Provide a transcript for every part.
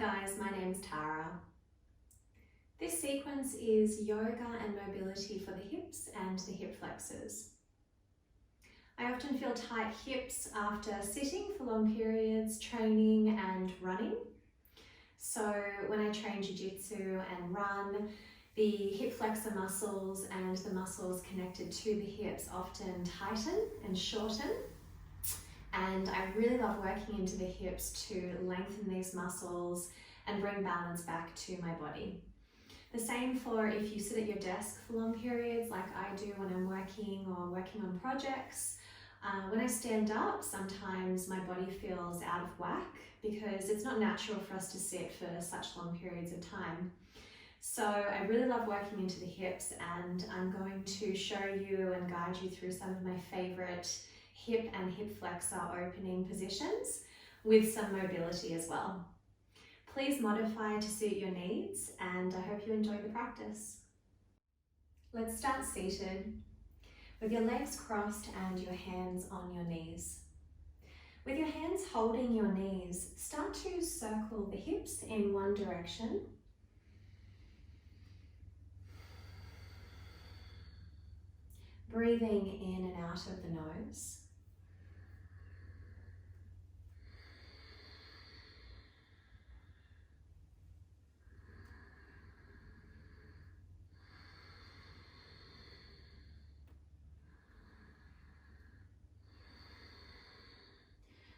guys, my name's Tara. This sequence is yoga and mobility for the hips and the hip flexors. I often feel tight hips after sitting for long periods, training and running. So when I train Jiu-Jitsu and run, the hip flexor muscles and the muscles connected to the hips often tighten and shorten. And I really love working into the hips to lengthen these muscles and bring balance back to my body. The same for if you sit at your desk for long periods like I do when I'm working or working on projects. When I stand up, sometimes my body feels out of whack because it's not natural for us to sit for such long periods of time. So I really love working into the hips, and I'm going to show you and guide you through some of my favorite hip and hip flexor opening positions with some mobility as well. Please modify to suit your needs, and I hope you enjoy the practice. Let's start seated with your legs crossed and your hands on your knees. With your hands holding your knees, start to circle the hips in one direction. Breathing in and out of the nose.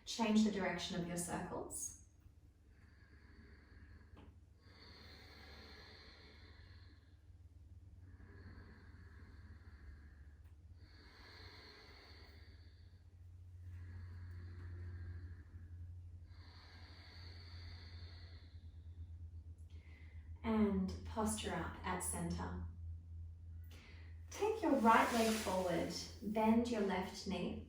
Change the direction of your circles. And posture up at center. Take your right leg forward, bend your left knee.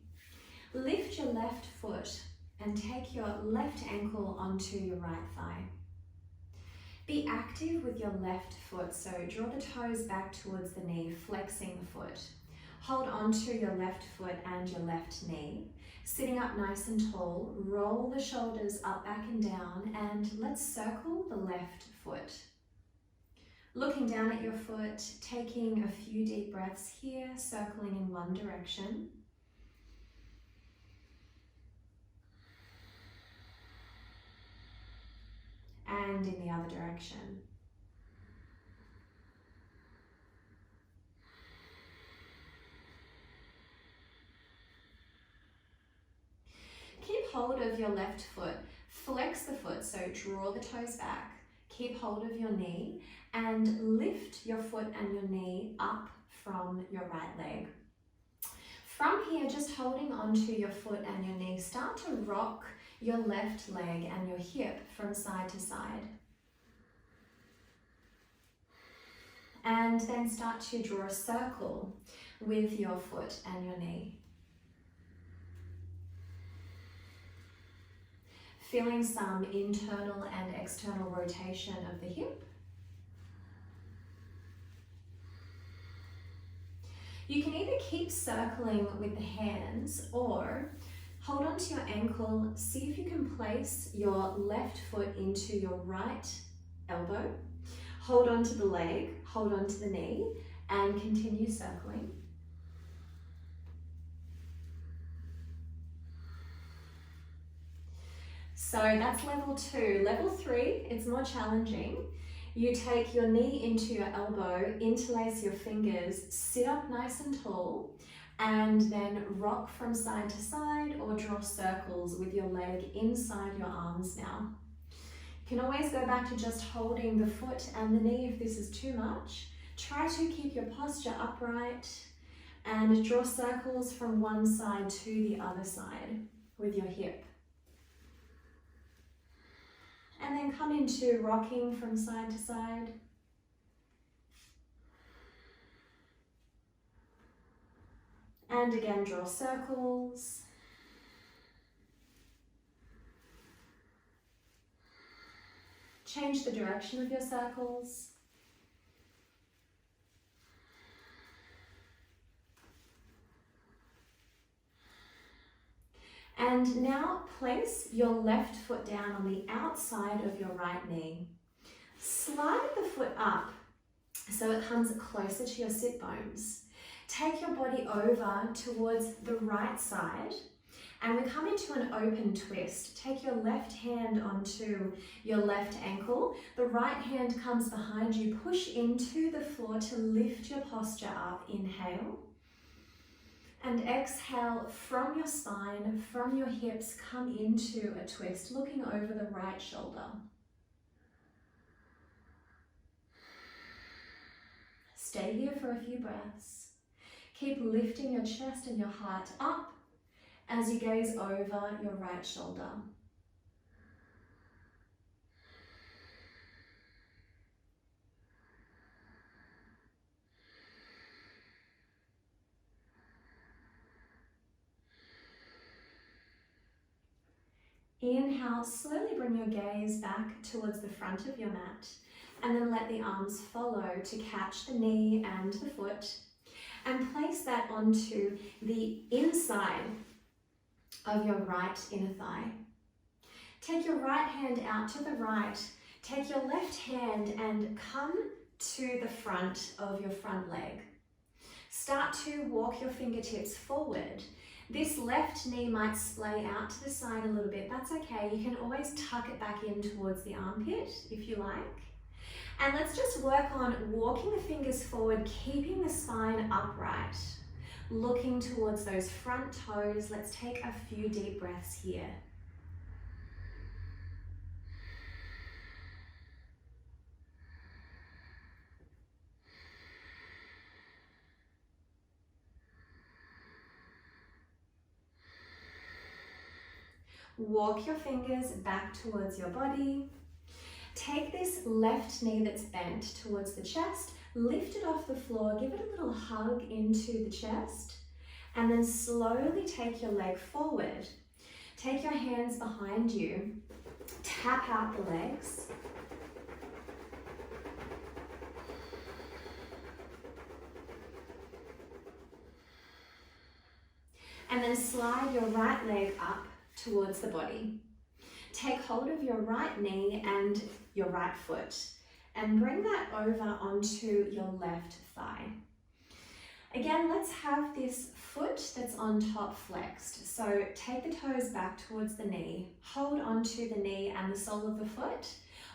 Lift your left foot and take your left ankle onto your right thigh. Be active with your left foot, so draw the toes back towards the knee, flexing the foot. Hold onto your left foot and your left knee. Sitting up nice and tall, roll the shoulders up, back and down, and let's circle the left foot. Looking down at your foot, taking a few deep breaths here, circling in one direction. And in the other direction. Keep hold of your left foot, flex the foot, so draw the toes back, keep hold of your knee and lift your foot and your knee up from your right leg. From here, just holding onto your foot and your knee, start to rock your left leg and your hip from side to side. And then start to draw a circle with your foot and your knee. Feeling some internal and external rotation of the hip. You can either keep circling with the hands or hold onto your ankle, see if you can place your left foot into your right elbow. Hold onto the leg, hold onto the knee, and continue circling. So that's level 2. Level 3, it's more challenging. You take your knee into your elbow, interlace your fingers, sit up nice and tall, and then rock from side to side or draw circles with your leg inside your arms now. You can always go back to just holding the foot and the knee if this is too much. Try to keep your posture upright and draw circles from one side to the other side with your hip. And then come into rocking from side to side. And again, draw circles. Change the direction of your circles. And now Now place your left foot down on the outside of your right knee. Slide the foot up so it comes closer to your sit bones. Take your body over towards the right side and we come into an open twist. Take your left hand onto your left ankle. The right hand comes behind you. Push into the floor to lift your posture up. Inhale. And exhale from your spine, from your hips, come into a twist, looking over the right shoulder. Stay here for a few breaths. Keep lifting your chest and your heart up as you gaze over your right shoulder. Inhale, slowly bring your gaze back towards the front of your mat and then let the arms follow to catch the knee and the foot and place that onto the inside of your right inner thigh. Take your right hand out to the right, take your left hand and come to the front of your front leg. Start to walk your fingertips forward. This left knee might splay out to the side a little bit. That's okay. You can always tuck it back in towards the armpit if you like. And let's just work on walking the fingers forward, keeping the spine upright, looking towards those front toes. Let's take a few deep breaths here. Walk your fingers back towards your body. Take this left knee that's bent towards the chest, lift it off the floor, give it a little hug into the chest, and then slowly take your leg forward. Take your hands behind you, tap out the legs. And then slide your right leg up towards the body. Take hold of your right knee and your right foot and bring that over onto your left thigh. Again, let's have this foot that's on top flexed. So take the toes back towards the knee, hold onto the knee and the sole of the foot.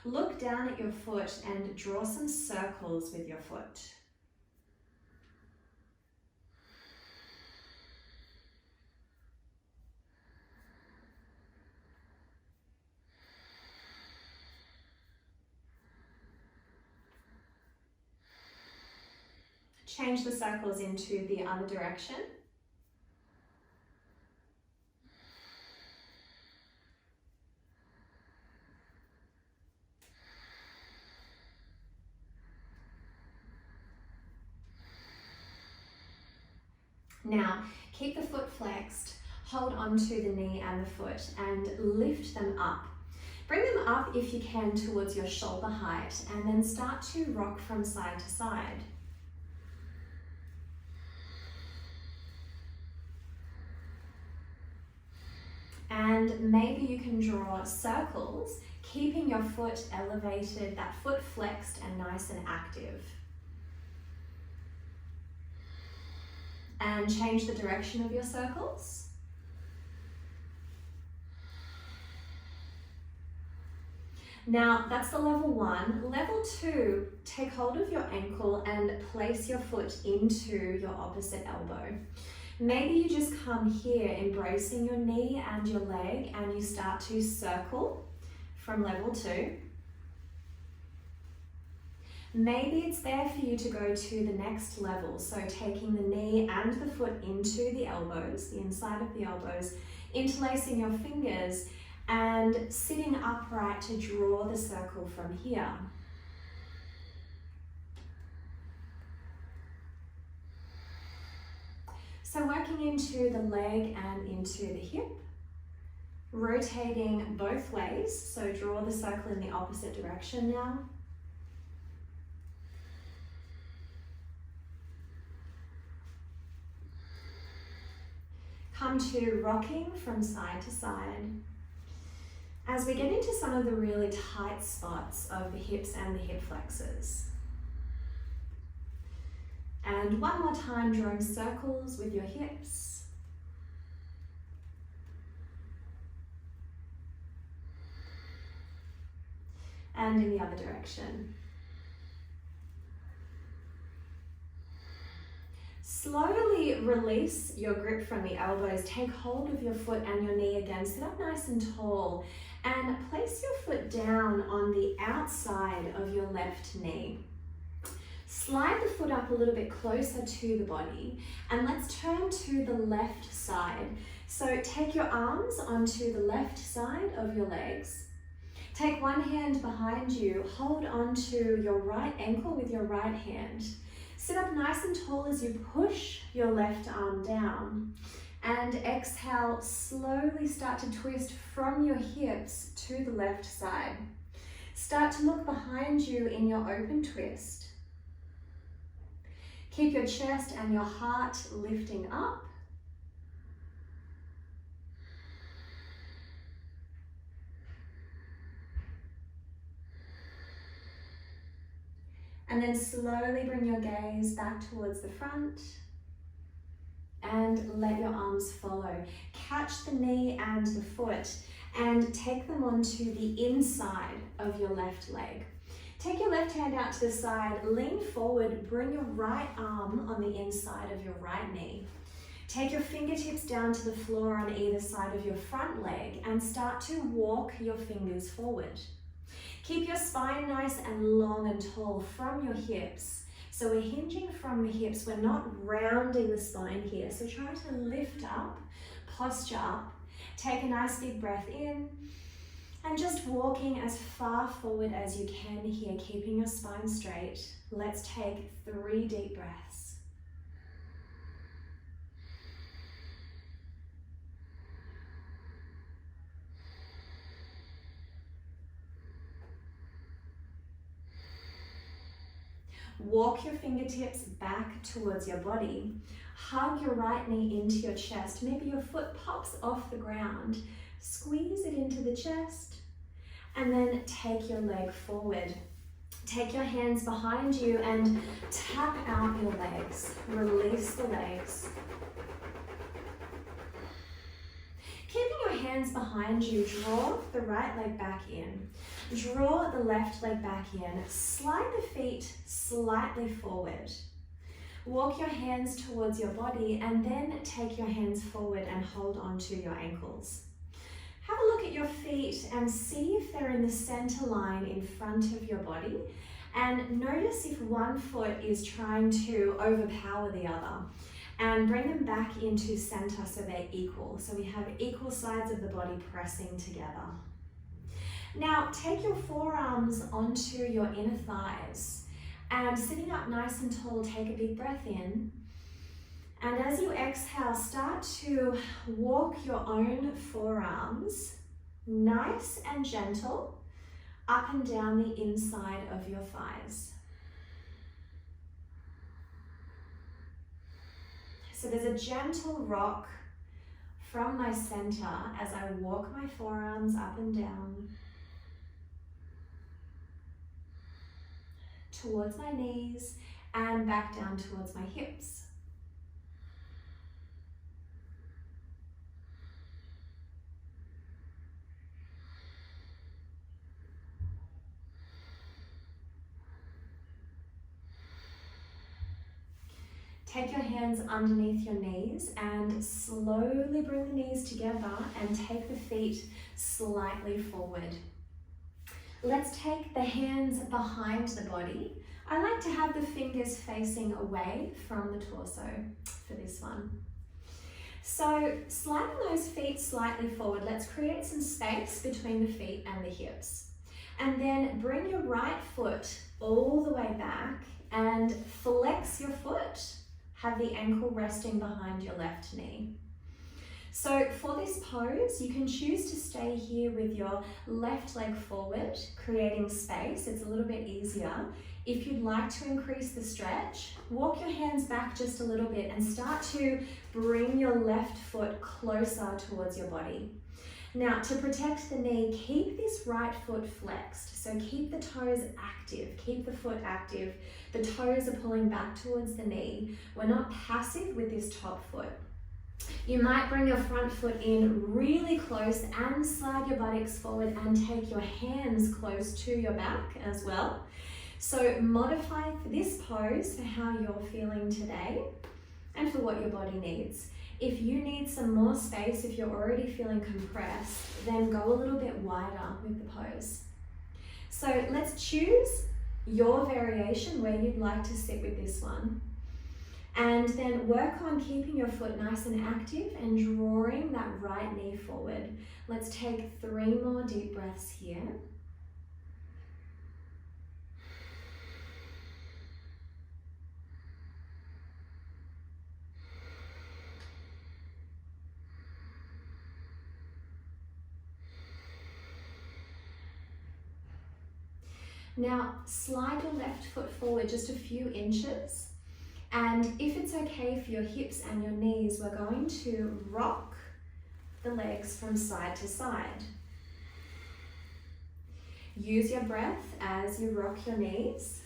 Look down at your foot and draw some circles with your foot. Change the circles into the other direction. Now, keep the foot flexed, hold onto the knee and the foot and lift them up. Bring them up if you can towards your shoulder height and then start to rock from side to side. And maybe you can draw circles, keeping your foot elevated, that foot flexed and nice and active. And change the direction of your circles. Now that's the level 1. Level 2, take hold of your ankle and place your foot into your opposite elbow. Maybe you just come here, embracing your knee and your leg, and you start to circle from level 2. Maybe it's there for you to go to the next level, so taking the knee and the foot into the elbows, the inside of the elbows, interlacing your fingers and sitting upright to draw the circle from here. So working into the leg and into the hip, rotating both ways, so draw the circle in the opposite direction now. Come to rocking from side to side. As we get into some of the really tight spots of the hips and the hip flexors. And one more time, drawing circles with your hips. And in the other direction. Slowly release your grip from the elbows. Take hold of your foot and your knee again. Sit up nice and tall and place your foot down on the outside of your left knee. Slide the foot up a little bit closer to the body and let's turn to the left side. So take your arms onto the left side of your legs. Take one hand behind you, hold onto your right ankle with your right hand. Sit up nice and tall as you push your left arm down. And exhale, slowly start to twist from your hips to the left side. Start to look behind you in your open twist. Keep your chest and your heart lifting up. And then slowly bring your gaze back towards the front and let your arms follow. Catch the knee and the foot and take them onto the inside of your left leg. Take your left hand out to the side, lean forward, bring your right arm on the inside of your right knee. Take your fingertips down to the floor on either side of your front leg and start to walk your fingers forward. Keep your spine nice and long and tall from your hips. So we're hinging from the hips, we're not rounding the spine here. So try to lift up, posture up, take a nice big breath in, and just walking as far forward as you can here, keeping your spine straight. Let's take 3 deep breaths. Walk your fingertips back towards your body. Hug your right knee into your chest. Maybe your foot pops off the ground. Squeeze it into the chest and then take your leg forward. Take your hands behind you and tap out your legs. Release the legs. Keeping your hands behind you, draw the right leg back in. Draw the left leg back in. Slide the feet slightly forward. Walk your hands towards your body and then take your hands forward and hold on to your ankles. Have a look at your feet and see if they're in the center line in front of your body. And notice if one foot is trying to overpower the other. And bring them back into center so they're equal. So we have equal sides of the body pressing together. Now take your forearms onto your inner thighs and sitting up nice and tall, take a big breath in. And as you exhale, start to walk your own forearms nice and gentle up and down the inside of your thighs. So there's a gentle rock from my center as I walk my forearms up and down towards my knees and back down towards my hips. Take your hands underneath your knees and slowly bring the knees together and take the feet slightly forward. Let's take the hands behind the body. I like to have the fingers facing away from the torso for this one. So sliding those feet slightly forward, let's create some space between the feet and the hips. And then bring your right foot all the way back and flex your foot. Have the ankle resting behind your left knee. So for this pose, you can choose to stay here with your left leg forward, creating space. It's a little bit easier. If you'd like to increase the stretch, walk your hands back just a little bit and start to bring your left foot closer towards your body. Now, to protect the knee, keep this right foot flexed. So keep the toes active, keep the foot active. The toes are pulling back towards the knee. We're not passive with this top foot. You might bring your front foot in really close and slide your buttocks forward and take your hands close to your back as well. So modify this pose for how you're feeling today and for what your body needs. If you need some more space, if you're already feeling compressed, then go a little bit wider with the pose. So let's choose your variation where you'd like to sit with this one. And then work on keeping your foot nice and active and drawing that right knee forward. Let's take 3 more deep breaths here. Now, slide your left foot forward just a few inches. And if it's okay for your hips and your knees, we're going to rock the legs from side to side. Use your breath as you rock your knees.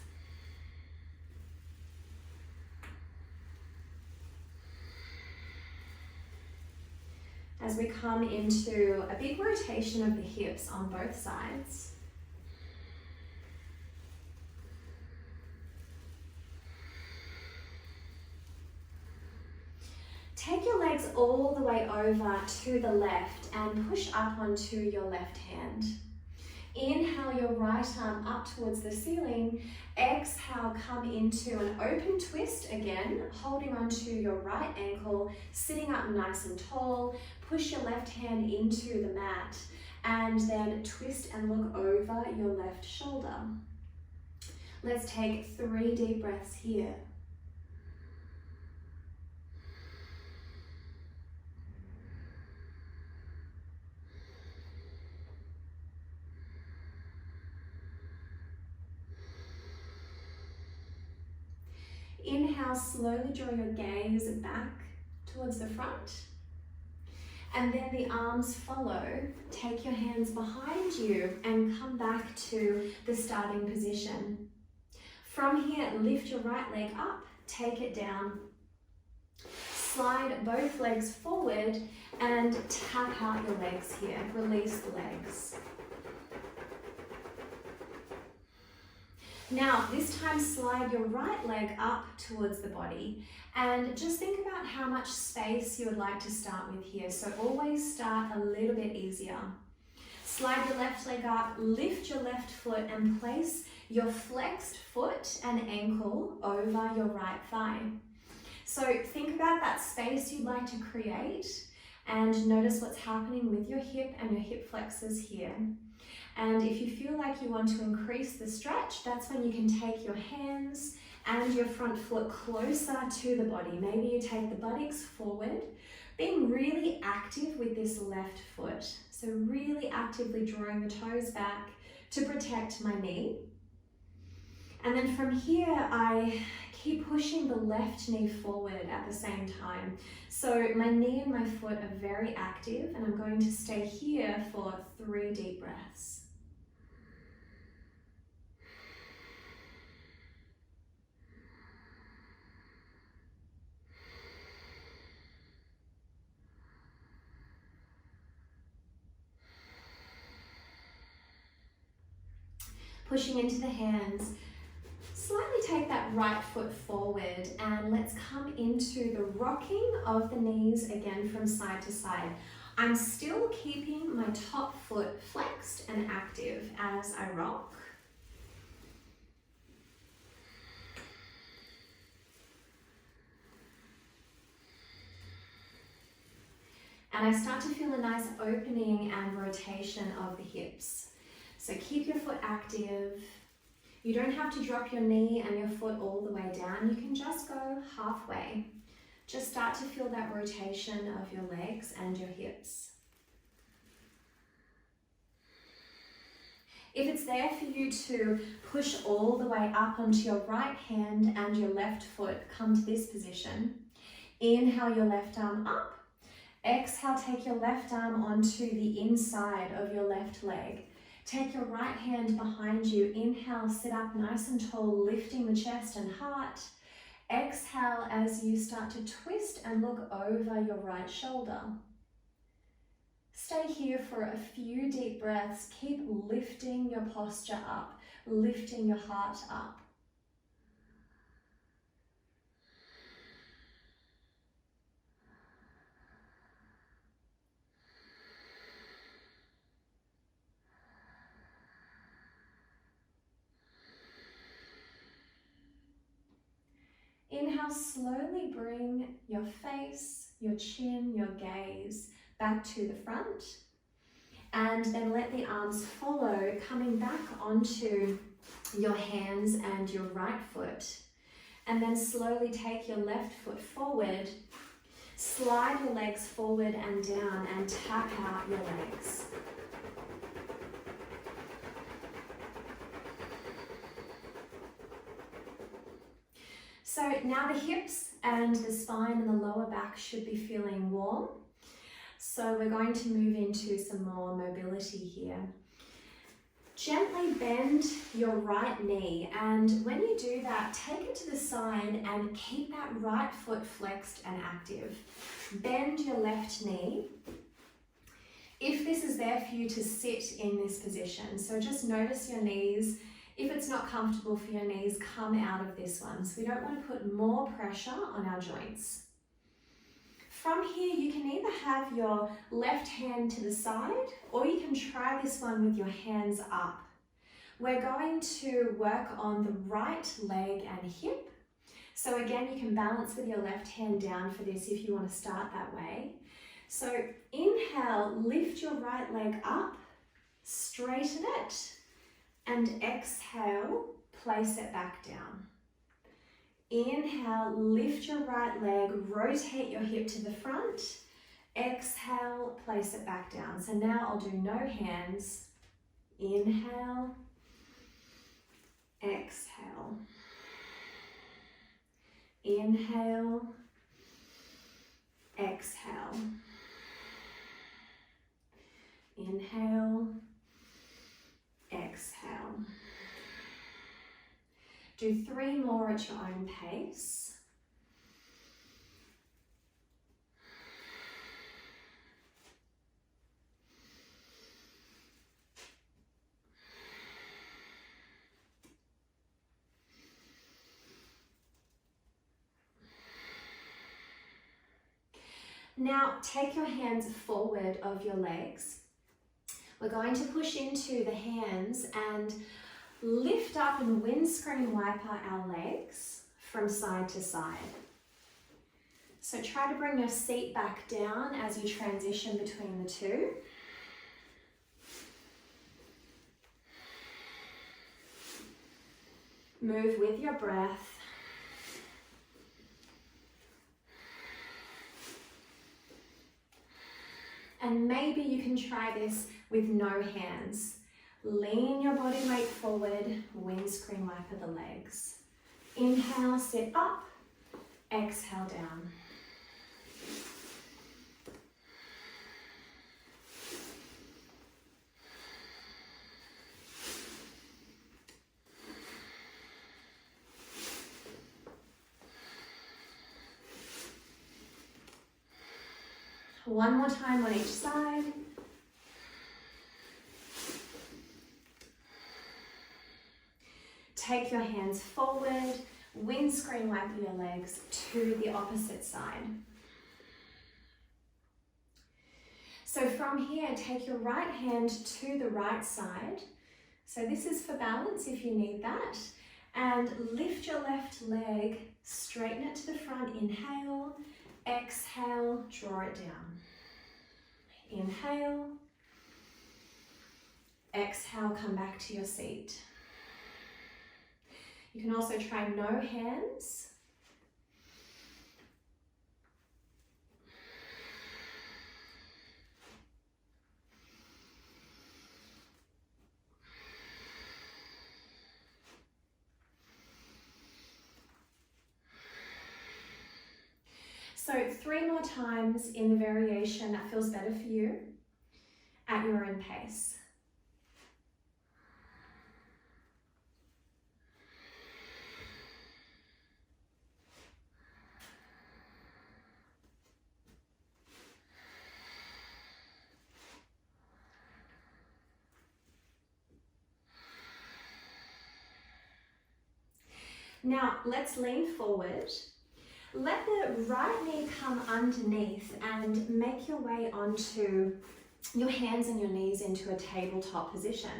As we come into a big rotation of the hips on both sides. Take your legs all the way over to the left and push up onto your left hand. Inhale your right arm up towards the ceiling. Exhale, come into an open twist again, holding onto your right ankle, sitting up nice and tall. Push your left hand into the mat and then twist and look over your left shoulder. Let's take 3 deep breaths here. Inhale, slowly draw your gaze back towards the front. And then the arms follow. Take your hands behind you and come back to the starting position. From here, lift your right leg up, take it down. Slide both legs forward and tap out your legs here. Release the legs. Now, this time slide your right leg up towards the body and just think about how much space you would like to start with here. So always start a little bit easier. Slide your left leg up, lift your left foot and place your flexed foot and ankle over your right thigh. So think about that space you'd like to create and notice what's happening with your hip and your hip flexors here. And if you feel like you want to increase the stretch, that's when you can take your hands and your front foot closer to the body. Maybe you take the buttocks forward, being really active with this left foot. So really actively drawing the toes back to protect my knee. And then from here, I keep pushing the left knee forward at the same time. So my knee and my foot are very active, and I'm going to stay here for 3 deep breaths. Pushing into the hands, slightly take that right foot forward and let's come into the rocking of the knees again from side to side. I'm still keeping my top foot flexed and active as I rock. And I start to feel a nice opening and rotation of the hips. So keep your foot active. You don't have to drop your knee and your foot all the way down. You can just go halfway. Just start to feel that rotation of your legs and your hips. If it's there for you to push all the way up onto your right hand and your left foot, come to this position. Inhale your left arm up. Exhale, take your left arm onto the inside of your left leg. Take your right hand behind you. Inhale, sit up nice and tall, lifting the chest and heart. Exhale as you start to twist and look over your right shoulder. Stay here for a few deep breaths. Keep lifting your posture up, lifting your heart up. Inhale, slowly bring your face, your chin, your gaze back to the front, and then let the arms follow, coming back onto your hands and your right foot, and then slowly take your left foot forward, slide your legs forward and down and tap out your legs. So now the hips and the spine and the lower back should be feeling warm. So we're going to move into some more mobility here. Gently bend your right knee, and when you do that, take it to the side and keep that right foot flexed and active. Bend your left knee. If this is there for you to sit in this position, so just notice your knees. If it's not comfortable for your knees, come out of this one. So we don't want to put more pressure on our joints. From here, you can either have your left hand to the side, or you can try this one with your hands up. We're going to work on the right leg and hip. So again, you can balance with your left hand down for this if you want to start that way. So inhale, lift your right leg up, straighten it, and exhale, place it back down. Inhale, lift your right leg, rotate your hip to the front. Exhale, place it back down. So now I'll do no hands. Inhale, exhale. Inhale, exhale. Inhale, exhale. Do 3 more at your own pace. Now take your hands forward of your legs. We're going to push into the hands and lift up and windscreen wiper our legs from side to side. So try to bring your seat back down as you transition between the two. Move with your breath. And maybe you can try this with no hands. Lean your body weight forward, windscreen wiper the legs. Inhale, sit up, exhale down. One more time on each side. Take your hands forward, windscreen wipe your legs to the opposite side. So from here, take your right hand to the right side. So this is for balance if you need that. And lift your left leg, straighten it to the front, inhale, exhale, draw it down. Inhale, exhale, come back to your seat. You can also try no hands. 3 more times in the variation that feels better for you at your own pace. Now let's lean forward. Let the right knee come underneath and make your way onto your hands and your knees into a tabletop position.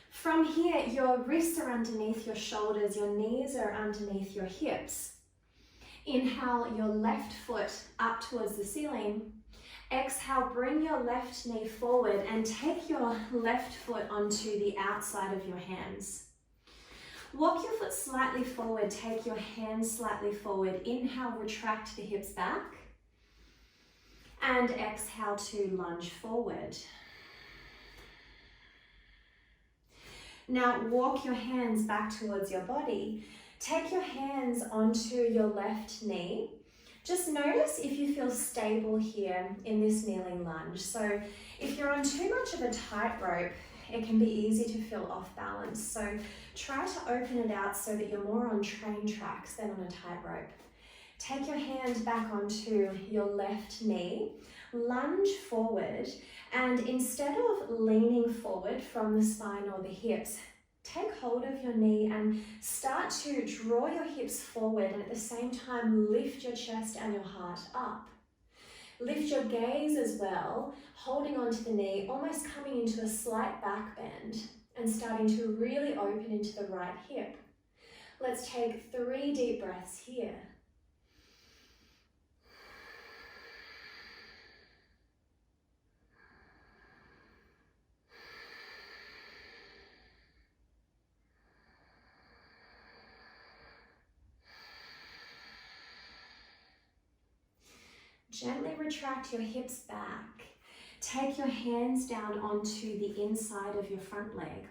From here, your wrists are underneath your shoulders, your knees are underneath your hips. Inhale your left foot up towards the ceiling. Exhale, bring your left knee forward and take your left foot onto the outside of your hands. Walk your foot slightly forward, take your hands slightly forward. Inhale, retract the hips back. And exhale to lunge forward. Now walk your hands back towards your body. Take your hands onto your left knee. Just notice if you feel stable here in this kneeling lunge. So if you're on too much of a tightrope, it can be easy to feel off balance. So try to open it out so that you're more on train tracks than on a tightrope. Take your hand back onto your left knee, lunge forward, and instead of leaning forward from the spine or the hips, take hold of your knee and start to draw your hips forward, and at the same time lift your chest and your heart up. Lift your gaze as well, holding onto the knee, almost coming into a slight back bend and starting to really open into the right hip. Let's take 3 deep breaths here. Gently retract your hips back. Take your hands down onto the inside of your front leg.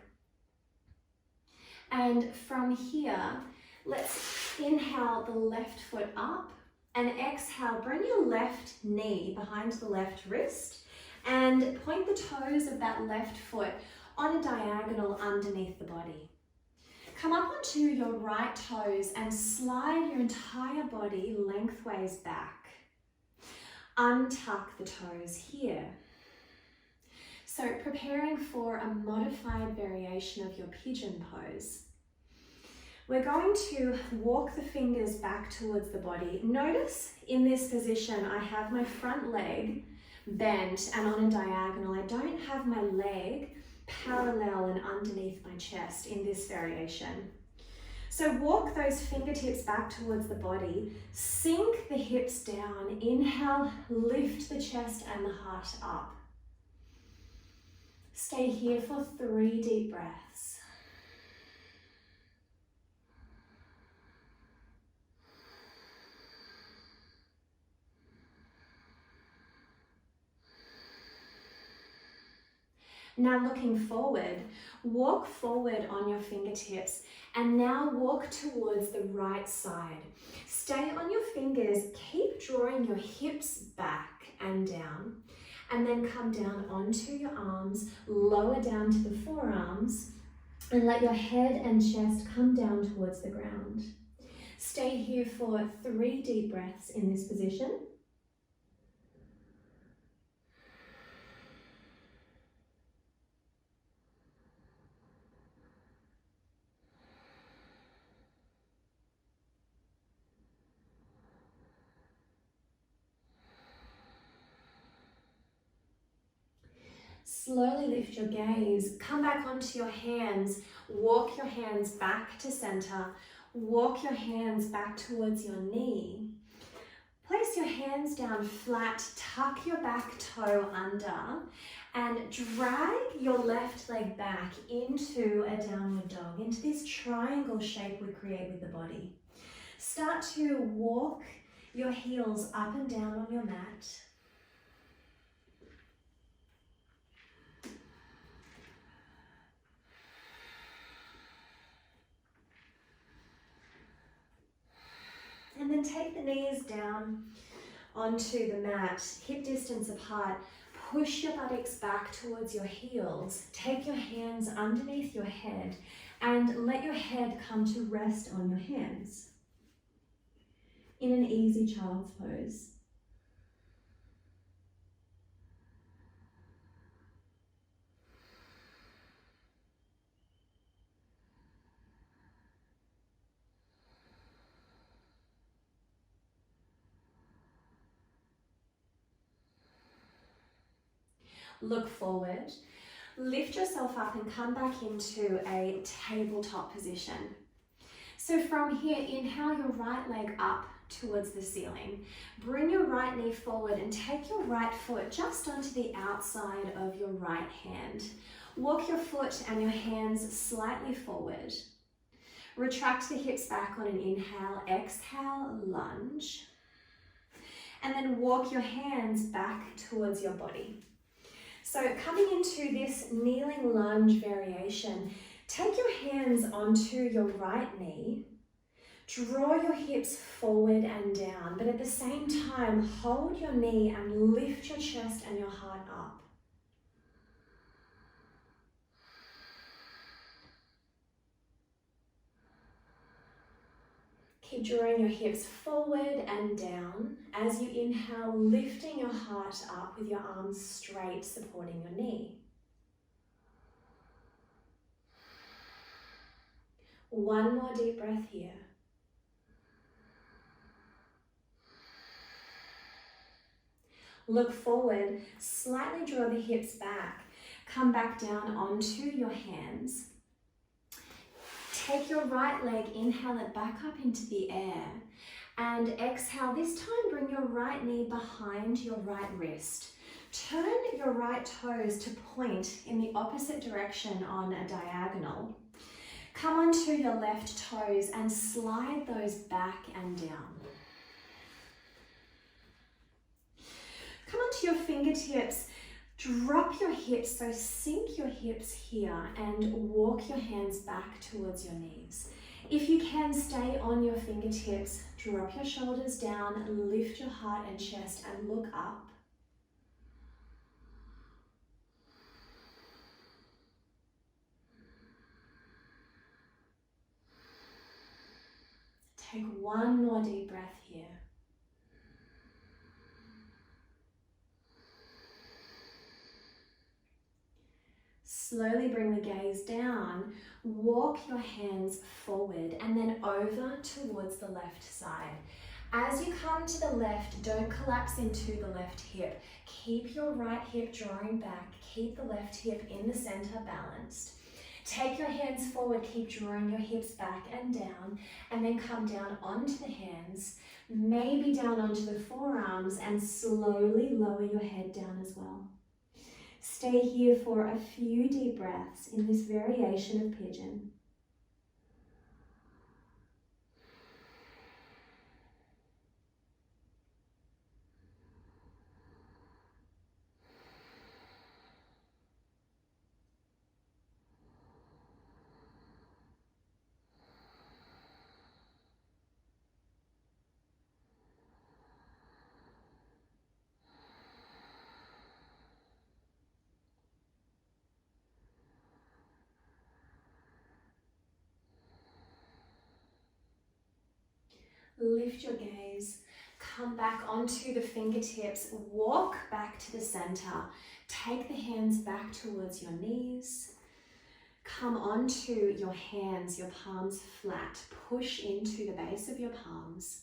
And from here, let's inhale the left foot up and exhale, bring your left knee behind the left wrist and point the toes of that left foot on a diagonal underneath the body. Come up onto your right toes and slide your entire body lengthways back. Untuck the toes here. So preparing for a modified variation of your pigeon pose. We're going to walk the fingers back towards the body. Notice in this position, I have my front leg bent and on a diagonal. I don't have my leg parallel and underneath my chest in this variation. So walk those fingertips back towards the body, sink the hips down, inhale, lift the chest and the heart up. Stay here for 3 deep breaths. Now looking forward, walk forward on your fingertips and now walk towards the right side. Stay on your fingers, keep drawing your hips back and down, and then come down onto your arms, lower down to the forearms, and let your head and chest come down towards the ground. Stay here for 3 deep breaths in this position. Slowly lift your gaze, come back onto your hands, walk your hands back to center, walk your hands back towards your knee. Place your hands down flat, tuck your back toe under, and drag your left leg back into a downward dog, into this triangle shape we create with the body. Start to walk your heels up and down on your mat. And then take the knees down onto the mat, hip distance apart. Push your buttocks back towards your heels. Take your hands underneath your head and let your head come to rest on your hands in an easy child's pose. Look forward, lift yourself up and come back into a tabletop position. So from here, inhale your right leg up towards the ceiling. Bring your right knee forward and take your right foot just onto the outside of your right hand. Walk your foot and your hands slightly forward. Retract the hips back on an inhale, exhale, lunge. And then walk your hands back towards your body. So coming into this kneeling lunge variation, take your hands onto your right knee, draw your hips forward and down, but at the same time, hold your knee and lift your chest and your heart up. Keep drawing your hips forward and down as you inhale, lifting your heart up with your arms straight, supporting your knee. One more deep breath here. Look forward, slightly draw the hips back. Come back down onto your hands. Take your right leg, inhale it back up into the air, and exhale. This time bring your right knee behind your right wrist. Turn your right toes to point in the opposite direction on a diagonal. Come onto your left toes and slide those back and down. Come onto your fingertips. Drop your hips, so sink your hips here and walk your hands back towards your knees. If you can, stay on your fingertips, drop your shoulders down, lift your heart and chest and look up. Take one more deep breath here. Slowly bring the gaze down, walk your hands forward and then over towards the left side. As you come to the left, don't collapse into the left hip. Keep your right hip drawing back, keep the left hip in the center balanced. Take your hands forward, keep drawing your hips back and down, and then come down onto the hands, maybe down onto the forearms, and slowly lower your head down as well. Stay here for a few deep breaths in this variation of pigeon. Lift your gaze, come back onto the fingertips, walk back to the center, take the hands back towards your knees, come onto your hands, your palms flat, push into the base of your palms,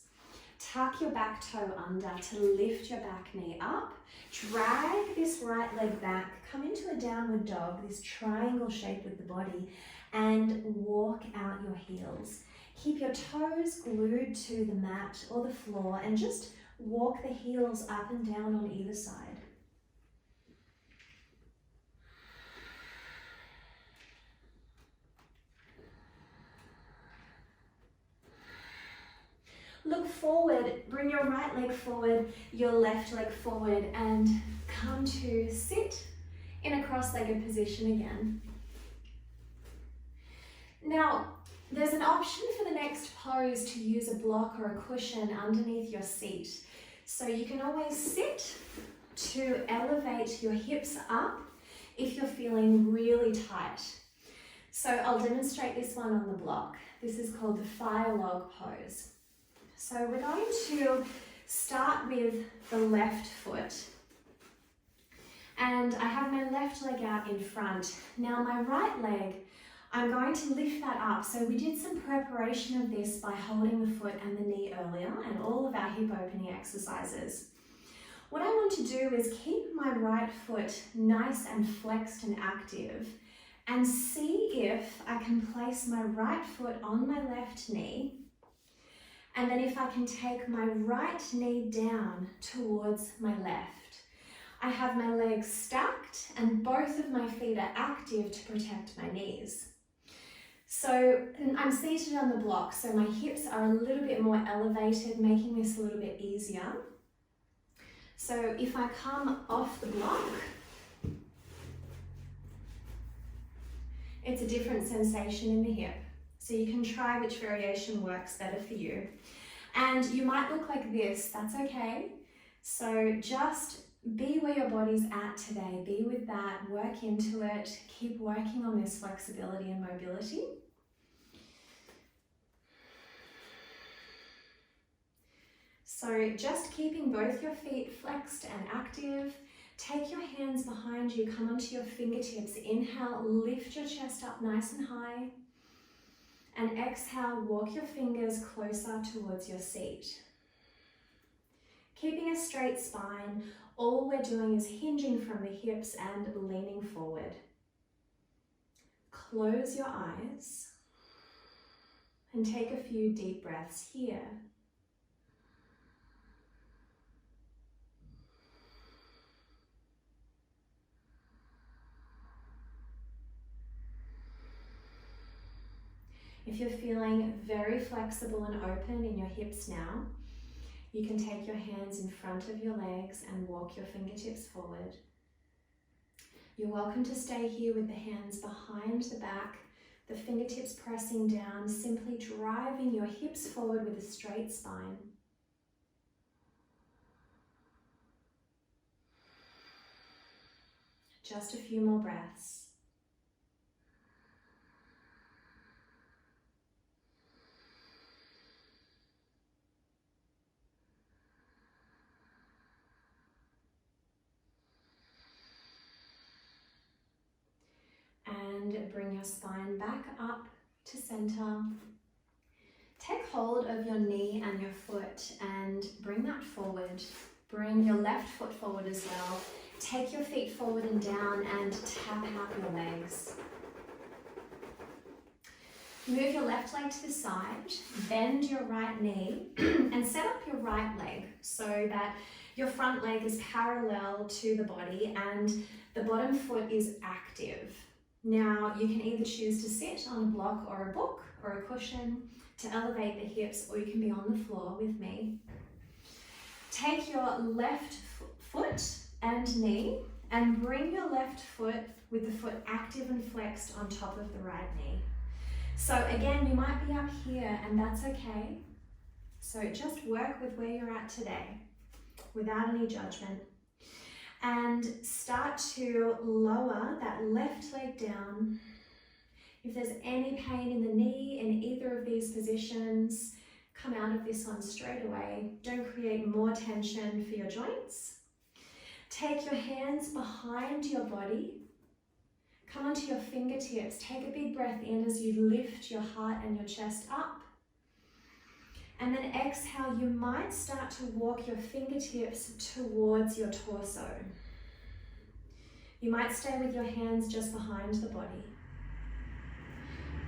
tuck your back toe under to lift your back knee up, drag this right leg back, come into a downward dog, this triangle shape with the body, and walk out your heels. Keep your toes glued to the mat or the floor and just walk the heels up and down on either side. Look forward, bring your right leg forward, your left leg forward, and come to sit in a cross-legged position again. Now, There's an option for the next pose to use a block or a cushion underneath your seat. So you can always sit to elevate your hips up if you're feeling really tight. So I'll demonstrate this one on the block. This is called the fire log pose. So we're going to start with the left foot. And I have my left leg out in front. Now my right leg, I'm going to lift that up. So we did some preparation of this by holding the foot and the knee earlier and all of our hip opening exercises. What I want to do is keep my right foot nice and flexed and active and see if I can place my right foot on my left knee, and then if I can take my right knee down towards my left. I have my legs stacked and both of my feet are active to protect my knees. So I'm seated on the block, so my hips are a little bit more elevated, making this a little bit easier. So if I come off the block, it's a different sensation in the hip. So you can try which variation works better for you. And you might look like this, that's okay. So just be where your body's at today, be with that, work into it, keep working on this flexibility and mobility. So just keeping both your feet flexed and active. Take your hands behind you, come onto your fingertips. Inhale, lift your chest up nice and high. And exhale, walk your fingers closer towards your seat. Keeping a straight spine, all we're doing is hinging from the hips and leaning forward. Close your eyes and take a few deep breaths here. If you're feeling very flexible and open in your hips now, you can take your hands in front of your legs and walk your fingertips forward. You're welcome to stay here with the hands behind the back, the fingertips pressing down, simply driving your hips forward with a straight spine. Just a few more breaths. And bring your spine back up to center. Take hold of your knee and your foot and bring that forward. Bring your left foot forward as well. Take your feet forward and down and tap out your legs. Move your left leg to the side, bend your right knee and set up your right leg so that your front leg is parallel to the body and the bottom foot is active. Now you can either choose to sit on a block or a book or a cushion to elevate the hips, or you can be on the floor with me. Take your left foot and knee and bring your left foot with the foot active and flexed on top of the right knee. So again, you might be up here and that's okay. So just work with where you're at today without any judgment. And start to lower that left leg down. If there's any pain in the knee in either of these positions, come out of this one straight away. Don't create more tension for your joints. Take your hands behind your body. Come onto your fingertips. Take a big breath in as you lift your heart and your chest up. And then exhale, you might start to walk your fingertips towards your torso. You might stay with your hands just behind the body.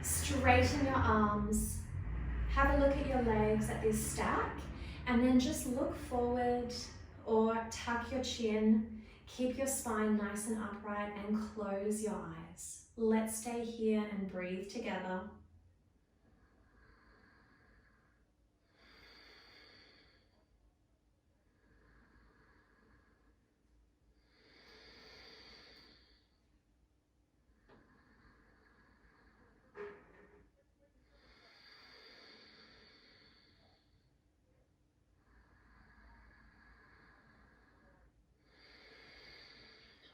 Straighten your arms. Have a look at your legs at this stack, and then just look forward or tuck your chin. Keep your spine nice and upright and close your eyes. Let's stay here and breathe together.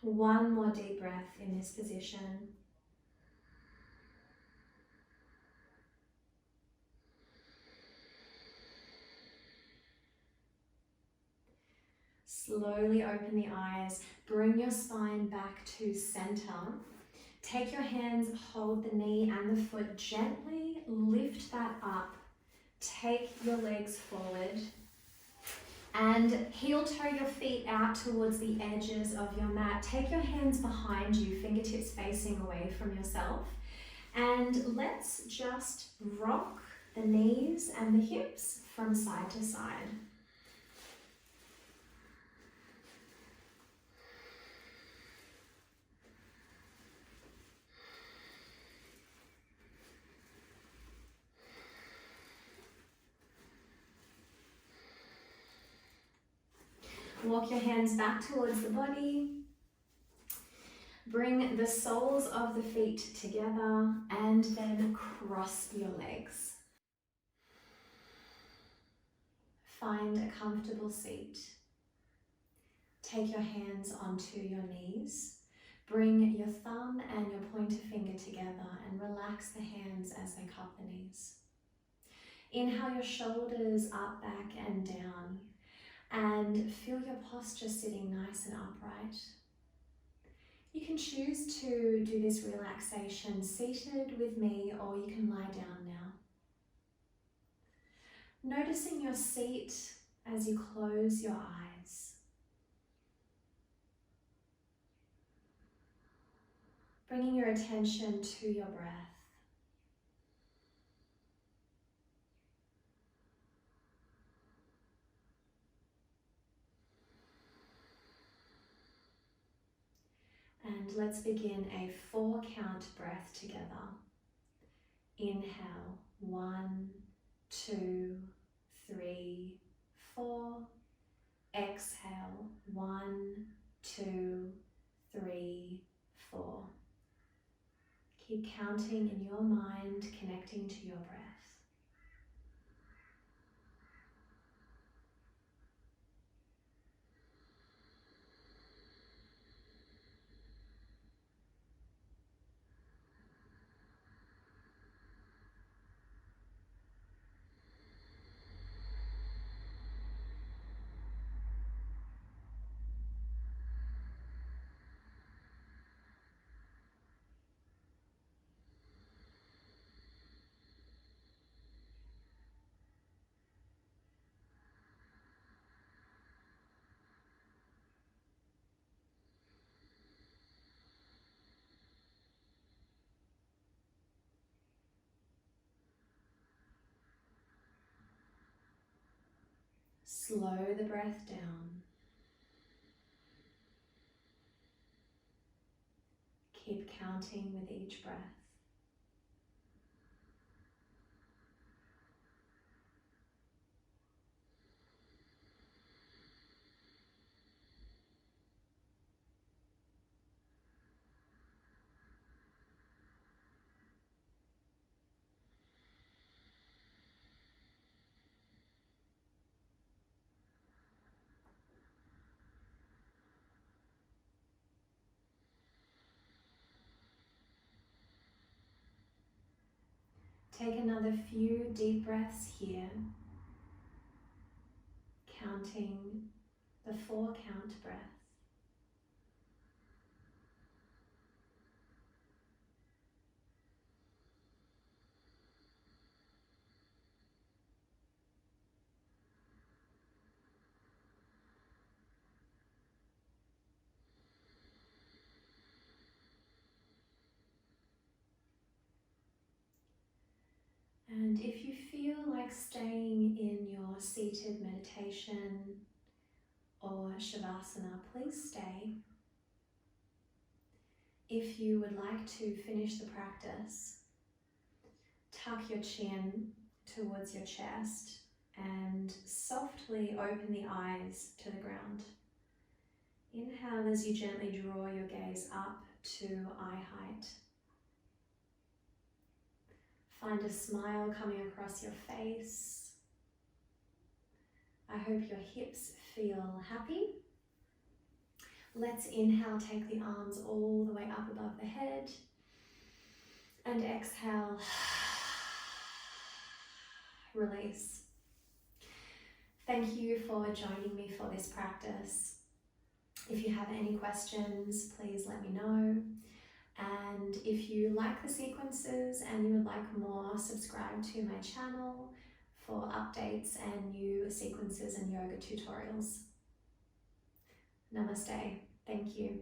One more deep breath in this position. Slowly open the eyes, bring your spine back to center. Take your hands, hold the knee and the foot, gently lift that up. Take your legs forward and heel toe your feet out towards the edges of your mat. Take your hands behind you, fingertips facing away from yourself. And let's just rock the knees and the hips from side to side. Walk your hands back towards the body. Bring the soles of the feet together and then cross your legs. Find a comfortable seat. Take your hands onto your knees. Bring your thumb and your pointer finger together and relax the hands as they cup the knees. Inhale your shoulders up, back and down. And feel your posture sitting nice and upright. You can choose to do this relaxation seated with me, or you can lie down now. Noticing your seat as you close your eyes. Bringing your attention to your breath. And let's begin a 4-count breath together. Inhale, 1, 2, 3, 4. Exhale, 1, 2, 3, 4. Keep counting in your mind, connecting to your breath. Slow the breath down. Keep counting with each breath. Take another few deep breaths here, counting the 4-count breath. And if you feel like staying in your seated meditation or Shavasana, please stay. If you would like to finish the practice, tuck your chin towards your chest and softly open the eyes to the ground. Inhale as you gently draw your gaze up to eye height. Find a smile coming across your face. I hope your hips feel happy. Let's inhale, take the arms all the way up above the head. And exhale, release. Thank you for joining me for this practice. If you have any questions, please let me know. And if you like the sequences and you would like more, subscribe to my channel for updates and new sequences and yoga tutorials. Namaste. Thank you.